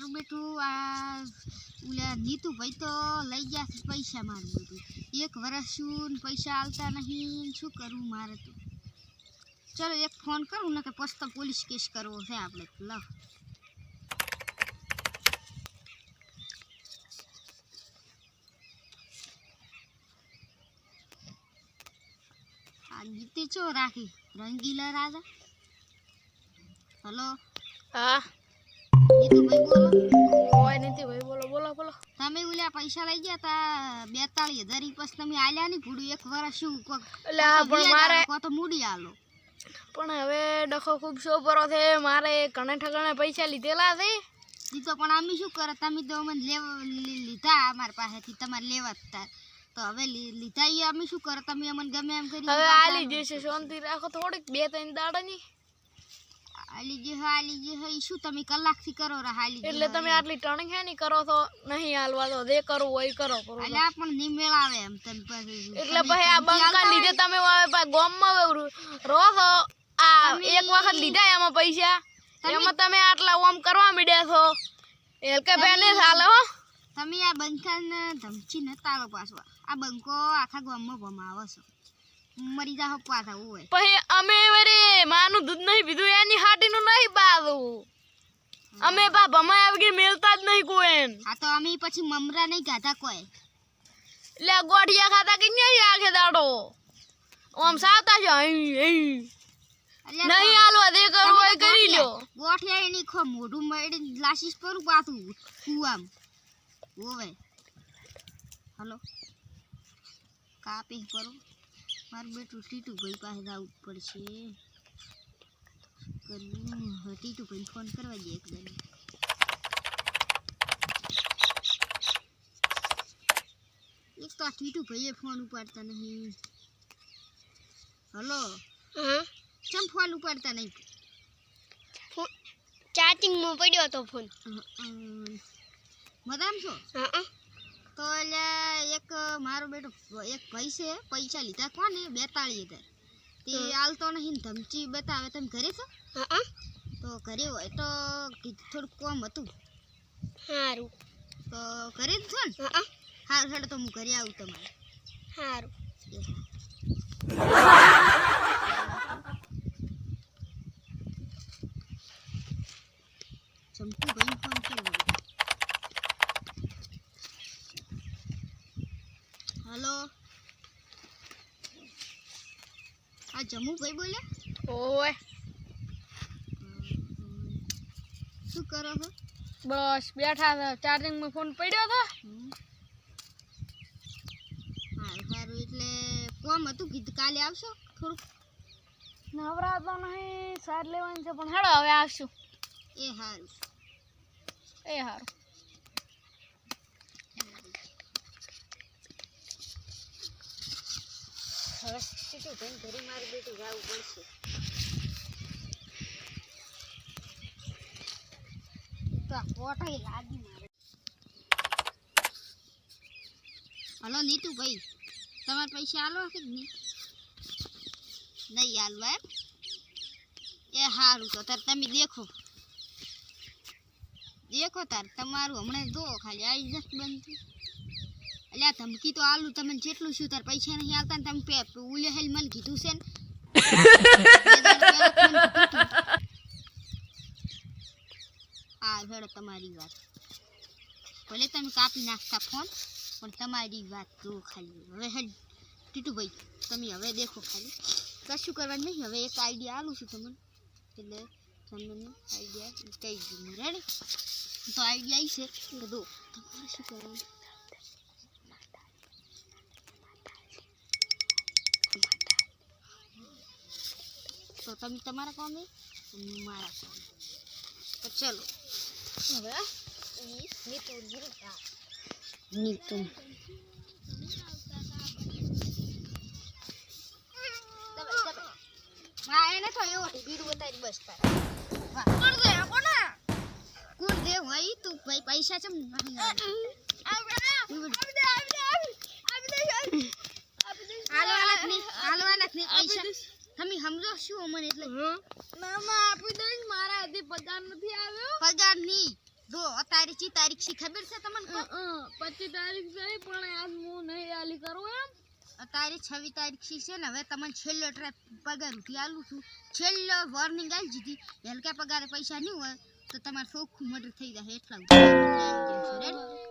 મારું બેટું આ ઓલા નીતુભાઈ તો લઈ ગયા છે પૈસા મારું બેટું 1 વર્ષ શું પૈસા આલતા નહીં શું કરું મારે તો ચલો એક ફોન કરું ને કે પછી તો પોલીસ કેસ કરવો છે આપણે લાવ આ ગીતે ચો રાખી રંગીલા રાજા હેલો હા નીતુભાઈ બોલો ઓય નીતુભાઈ બોલો બોલો બોલો તમે ઓલા પૈસા લઈ ગયા તા 42,000 પછી તમે આલ્યા નહીં ભૂડું 1 વર્ષ શું એટલે પણ મારે તો મૂડી આલો પણ હવે ડખો ખૂબ સોપરો છે મારે ઘણા ઠગાણે પૈસા લીધેલા છે ઈ તો પણ અમે શું કરે તમે તો મને લીધા અમાર પાસેથી તમારે લેવા હતા તો હવે લીધા ઈ અમે શું કરે તમે અમને ગમે એમ કરી હવે આલી જશે શાંતિ રાખો થોડીક 2-3 દાડાની આલી જે ઈ શું તમે કલાકથી કરો રા હાલી એટલે તમે આટલી ટણી ખેની કરો તો નહીં હાલવા તો જે કરવું હોય કરો અલ્યા પણ ની મેળાવે એમ તમે પછી એટલે પછી આ બંકા લીધે તમે હવે ગામમાં રહો છો આ એક વખત લીધા એમાં પૈસા એમાં તમે આટલા ઓમ કરવા મીડ્યા છો એટલે બેને ચાલે હો તમે આ બંકાને ધમકી ન તારો પાછો આ બંકો આખા ગામમાં ભમાવો છો મરી જાવ પાછા હોય પછી અમે વરે માનું દૂધ નહીં પીધું એની હાટીનું નહીં બાવું અમે બા ભમાય આવી મેલતા જ નહીં કોઈ આ તો અમે પછી મમરા નહીં ગાધા કોઈ એટલે ગોઠિયા ખાતા કે નહીં આખે દાડો ઓમ સાવતા છે નહીં હાલવા દે કરવું હોય કરી લ્યો ગોઠિયા એની ખો મોઢું મળી લાશીસ પરું પાછું કુવામ ઓવે હલો કાપી પરું મારું બેટું ટીટુભાઈ પાસે જવું પડશે કરવું ટીટુભાઈ ફોન કરવા દે એકદમ એક તો આ ટીટુભાઈએ ફોન ઉપાડતા નહીં હલો કેમ ફોન ઉપાડતા નહીં ચાર્જિંગમાં પડ્યો હતો ફોન મદામ છો તો એટલે એક મારો બેટો એક ભાઈ છે પૈસા લીધા કોને 42,000 તે આલતો નહીં ધમકી બતાવે તમે ઘરે છો તો ઘરે હોય તો થોડુંક કોમ હતું સારું તો ઘરે જ છો ને સારું સારું તો હું ઘરે આવું તમારે સારું ચંપુ ભાઈ ફોન કર્યો હેલો આ જમુ ભાઈ બોલ્યા ઓય શું કરો છો બસ બેઠા હતા ચાર્જિંગમાં ફોન પડ્યો હતો સારું સારું એટલે કોમ હતું કીધું કાલે આવશો થોડુંક નવરા તો નહીં સાર લેવાની છે પણ હેડો હવે આવશું એ સારું એ સારું હવે ટીટુભાઈ ઘરે મારું બેટું જવું પડશે તો આ કોટાઈ લાગી મારે હલો નીતુભાઈ તમારે પૈસા આલો કે નહીં આલવા એમ એ સારું તો તાર તમે દેખો તાર તમારું હમણાં જો ખાલી આવી જશે બનતું એટલે આ ધમકી તો આલુ તમને જેટલું શું તાર પૈસા નહીં આવતા ને તમે ઉલે હેલ મને કીધું છે ને હા ભેડો તમારી વાત ભલે તમે કાપી નાખતા ફોન પણ તમારી વાત જો ખાલી હવે હેડ ટીટુભાઈ તમે હવે દેખો ખાલી કશું કરવાનું નહીં હવે એક આઈડિયા આલું છું તમને એટલે તમને આઈડિયા કહી દઉં રેડી તો આઈડિયા આવી છે એટલે દો તમારે શું કરવાનું તો તમે તમારા કામે મારા કામે તો ચલો હવે નીતુ હા એને તો એવો ભીડ બતાવી બસ કોણ દે ભાઈ તું ભાઈ પૈસા ચમ નહીં હાલવાના નહીં પૈસા તમે સમજો શું મને એટલે મામા આપી દઈશ મારા હજી પગાર નથી આવ્યો પગાર નહીં જો અત્યારે ચી તારીખ છે ખબર છે તમને? 25 તારીખ છે પણ આજ હું નહીં આલી કરું એમ. અત્યારે 26 તારીખ છે ને. હવે તમને છેલ્લો પગાર ઉઠી આલું છું. છેલ્લો વોર્નિંગ આલી દીધી. હલકા પગારે પૈસા નહીં હોય તો તમારે ચોખ્ખું મર્ડર થઈ જાય એટલા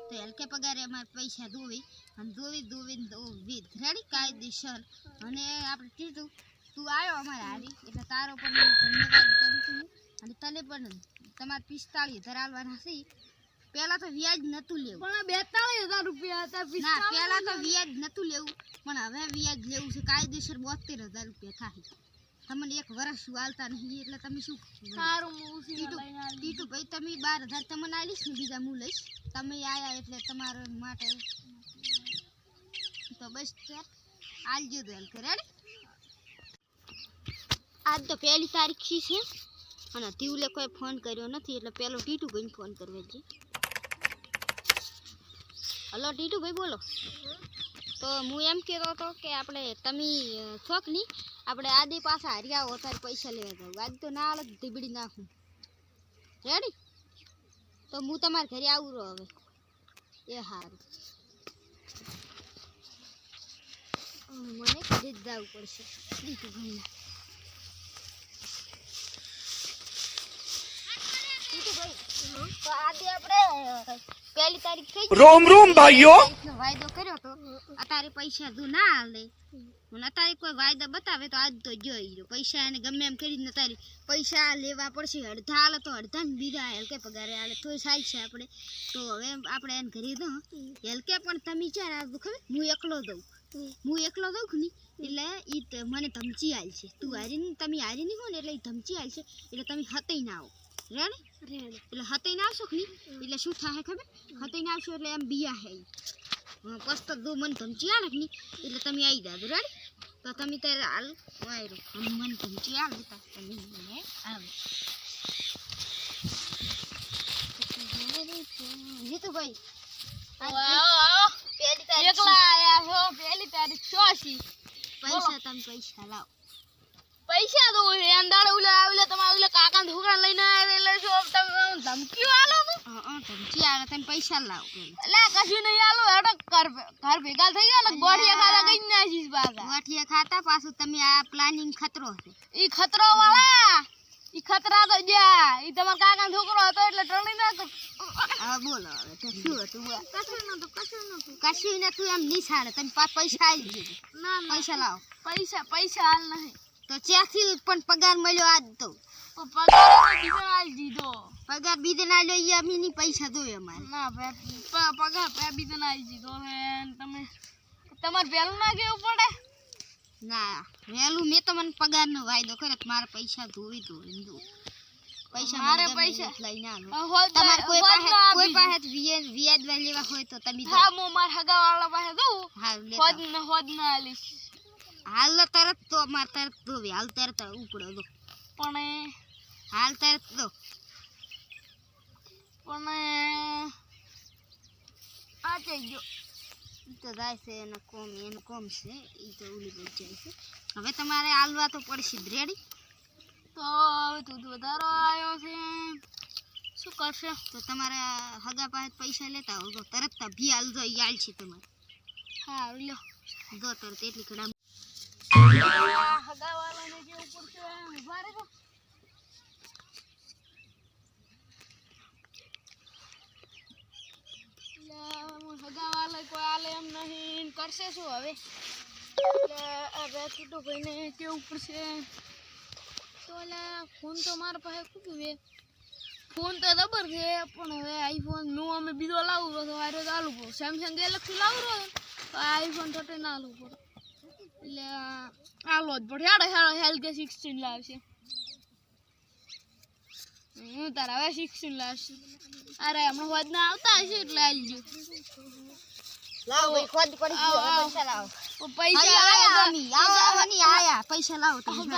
તો હલકે પગારે અમારે પૈસા દોવી અને દોવી રેડી કાયદેસર. અને આપણે કીધું તું આવ્યો અમારે હારી એટલે તારો પણ ધન્યવાદ કરું છું. અને તને પણ તમારે 45,000 હાલવાના છે. પહેલા તો વ્યાજ નતું લેવું, પણ 42,000 રૂપિયા હતા. ના પહેલા તો વ્યાજ નતું લેવું પણ હવે વ્યાજ લેવું છે કાયદેસર. 72,000 રૂપિયા થાય. તમને એક વર્ષ હાલતા નહીં એટલે તમે શું સારું હું લઈને આલી. ટીટુ ભાઈ તમે 12,000 તમને આલીશ ને, બીજા હું લઈશ. તમે આયા એટલે તમારા માટે તો બસ આલજો તો હલકે રેડી. આજ તો 1 તારીખ છે અને તીવલે કોઈ ફોન કર્યો નથી એટલે પેલો ટીટુ ભાઈને ફોન કરવા છે. હલો ટીટુ ભાઈ બોલો. તો હું એમ કહેતો હતો કે આપણે તમે છોક નહીં આપણે આદિ પાછા હાર્યા હો તારે પૈસા લેવા જાવ. આજ તો ના હાલત ધીબડી નાખું રેડી. તો હું તમારા ઘરે આવું રહો હવે. એ સારું મને ઘરે જ જવું પડશે ટીટુ ભાઈને. ટીટુ ભાઈ તો આજે આપણે 1 તારીખ થઈ રોમ રોમ ભાઈઓ વાયદો કર્યો તો. અત્યારે પૈસા જો ના હાલે અને અત્યારે કોઈ વાયદા બતાવે તો આજ તો જોઈ લો પૈસા એને ગમે એમ કરીને અત્યારે પૈસા લેવા પડશે. અડધા હાલે તો અડધા ને બીજા હલકે પગારે હાલે તો સારી છે આપણે. તો હવે આપણે એને ઘરે દઉં હલકે પણ તમે ચાર આવજો ખબર. હું એકલો દઉં કે નહીં એટલે એ મને ધમચી આલ છે. તું હારી તમે હારી નહીં હો ને એટલે એ ધમચી આલ છે એટલે તમે હતઈ ના આવો રેડી. એટલે હતઈ ના આવશો કે નહીં એટલે શું થાય ખબર? હતઈ ના આવશો એટલે એમ બિયા હે પછી તો દો મને ધમચી આલે કે નહીં એટલે તમે આવી જાજો રેડી. તો તમે ત્યારે હાલ વાયરો મને ધમચી આલ દેતા તમે આવે જીતુભાઈ એકલા આયા છો 1 તારીખ શું પૈસા તમે પૈસા લાવો. પૈસા દો અંદાડે ઉલે તમારે ઉલે કાકા છોકરા લઈને આવે એટલે શું તમે ધમકી આલો છો? ધમચી આલે તમે પૈસા લાવો પેલા. એટલે કશું નહીં આલો હેડો ઘર ભેગા થઈ ગયા ને ગોઠિયા ખાતા કઈ નાખીશ પાછા. ગોઠિયા ખાતા પાછું તમે આ પ્લાનિંગ ખતરો છે. ઈ ખતરો વાળા ઈ ખતરા તો જ્યાં ઈ તમારા કાકા છોકરો હતો એટલે ટણી ના તો. હવે બોલો હવે તો શું હતું? કશું નતું એમ નિશાળે તમે પૈસા આવી દીધું. ના પૈસા લાવો. પૈસા હાલ નહીં તો ત્યાંથી પણ પગાર મળ્યો આજ તો. પગાર બીજો હાલ દીધો. પગાર બીજે ના લો એ અમીની પૈસા જોઈએ અમારે. ના પગાર બીજો ના આવી દીધો. તમે તમારે પહેલું ના કેવું પડે? ના વહેલું મેં તો મને પગારનો વાયદો કર્યો કે મારે પૈસા ધોવી દો. પૈસા મારે મને પૈસા લઈને આવો. તમારે કોઈ પાસે વ્યાજ લેવા હોય તો તમે હા હું મારા હગાવાળા પાસે દઉં. હા હોદ ના આલીશ. હાલ તરત તો અમારે તરત ધોવી. હાલ તરત ઉપડો દો. પણ હાલ તરત દો. આ થઈ ગયો તો જાય છે એનું કોમ છે એ તો ઉલી બહુ જાય છે. હવે તમારે હાલવા તો પડશે જ રેડી. તો હવે દૂધ વધારો આવ્યો છે શું કરશે? તો તમારા હગા પાસે પૈસા લેતા હો તો તરત ભી હાલજો એ હાલ છે તમારે. હા લો જો તરત એટલી કડા હગાવાળાને કેવું પડશે ઉભા રહેજો. હગાવાળા કોઈ આલે એમ નહીં કરશે શું હવે? એટલે હવે ટીટુભાઈને કેવું પડશે. તો એટલે ફોન તો મારા પાસે ખૂબ છે. ફોન તો જબર છે પણ હવે આઈફોન હું અમે બીજો લાવું તો વાયરો ચાલુ પડે. સેમસંગ ગેલેક્સી લાવું તો આઈફોન 13 ના લાવવું પડે એટલે આલો જ પડે. હેલ્કે 16 લાવશે. હું તારા હવે 16 લાવશે. અરે હમણાં હોદ ના આવતા હશે એટલે આલજો. લાવો ભાઈ ખોદ પડી ગયો. પૈસા લાવો. પૈસા આયા પૈસા લાવો તમે.